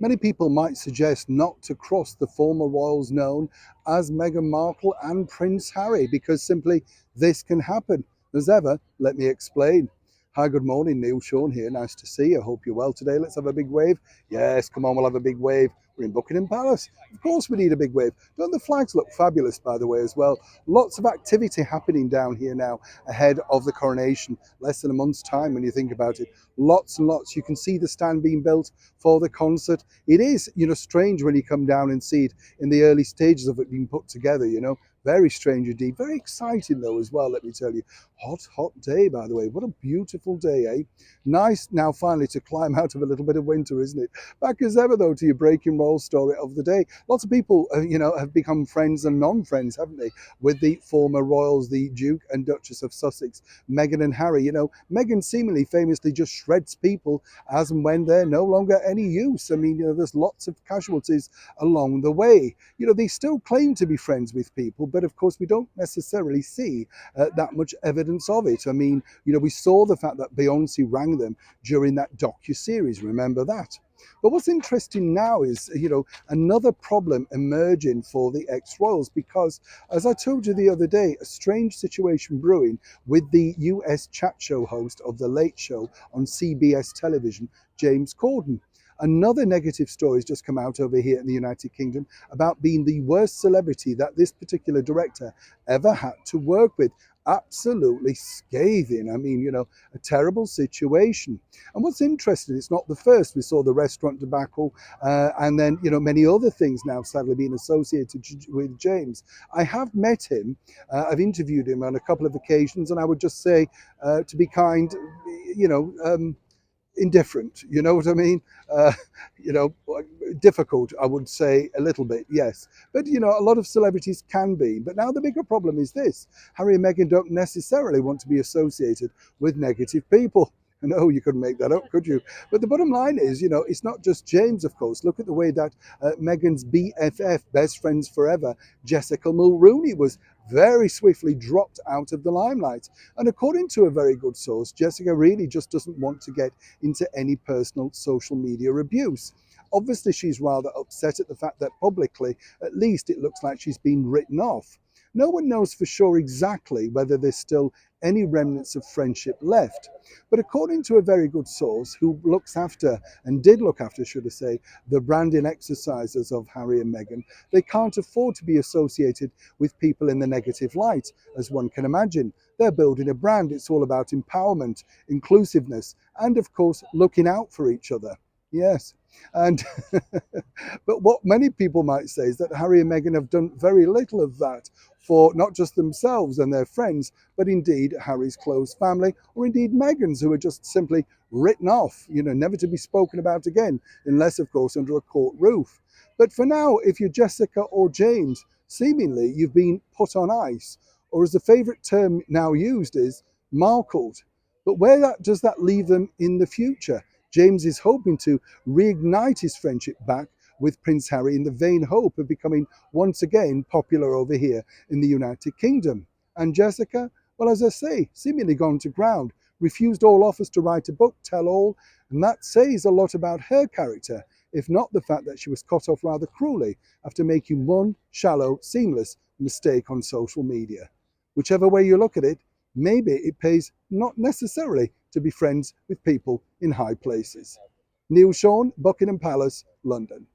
Many people might suggest not to cross the former royals known as Meghan Markle and Prince Harry because simply this can happen. As ever, let me explain. Hi, good morning, Neil Sean here. Nice to see you. Hope you're well today. Let's have a big wave. Yes, come on, we'll have a big wave. We're in Buckingham Palace. Of course, we need a big wave. Don't the flags look fabulous, by the way, as well? Lots of activity happening down here now ahead of the coronation. Less than a month's time when you think about it. Lots and lots. You can see the stand being built for the concert. It is, strange when you come down and see it in the early stages of it being put together. Very strange indeed. Very exciting though as well, let me tell you. Hot day, by the way. What a beautiful day, eh? Nice now finally to climb out of a little bit of winter, isn't it? Back as ever though to your breaking roll story of the day. Lots of people, have become friends and non-friends, haven't they, with the former royals, the Duke and Duchess of Sussex, Meghan and Harry. Meghan seemingly famously just shreds people as and when they're no longer any use. I mean, there's lots of casualties along the way. They still claim to be friends with people, but of course we don't necessarily see that much evidence of it. I mean, we saw the fact that Beyonce rang them during that docu-series, remember that? But what's interesting now is, another problem emerging for the ex-royals because, as I told you the other day, a strange situation brewing with the US chat show host of The Late Show on CBS television, James Corden. Another negative story has just come out over here in the United Kingdom about being the worst celebrity that this particular director ever had to work with. Absolutely scathing. I mean, a terrible situation. And what's interesting, it's not the first. We saw the restaurant debacle, and then, many other things now sadly being associated with James. I have met him. I've interviewed him on a couple of occasions, and I would just say, to be kind, you know, um, indifferent, you know what I mean? uh, you know Difficult, I would say, a little bit, yes, but a lot of celebrities can be. But now the bigger problem is this: Harry and Meghan don't necessarily want to be associated with negative people. No, you couldn't make that up, could you? But the bottom line is, it's not just James, of course. Look at the way that Meghan's BFF, best friends forever, Jessica Mulrooney, was very swiftly dropped out of the limelight. And according to a very good source, Jessica really just doesn't want to get into any personal social media abuse. Obviously, she's rather upset at the fact that publicly, at least, it looks like she's been written off. No one knows for sure exactly whether there's still any remnants of friendship left. But according to a very good source who looks after, and did look after, should I say, the branding exercises of Harry and Meghan, they can't afford to be associated with people in the negative light, as one can imagine. They're building a brand. It's all about empowerment, inclusiveness, and of course, looking out for each other. Yes. And but what many people might say is that Harry and Meghan have done very little of that for not just themselves and their friends, but indeed Harry's close family, or indeed Meghan's, who are just simply written off, never to be spoken about again, unless, of course, under a court roof. But for now, if you're Jessica or James, seemingly you've been put on ice, or as the favourite term now used is, markled. But does that leave them in the future? James is hoping to reignite his friendship back with Prince Harry in the vain hope of becoming once again popular over here in the United Kingdom. And Jessica, well, as I say, seemingly gone to ground, refused all offers to write a book, tell all, and that says a lot about her character, if not the fact that she was cut off rather cruelly after making one shallow, seamless mistake on social media. Whichever way you look at it, maybe it pays not necessarily to be friends with people in high places. Neil Sean, Buckingham Palace, London.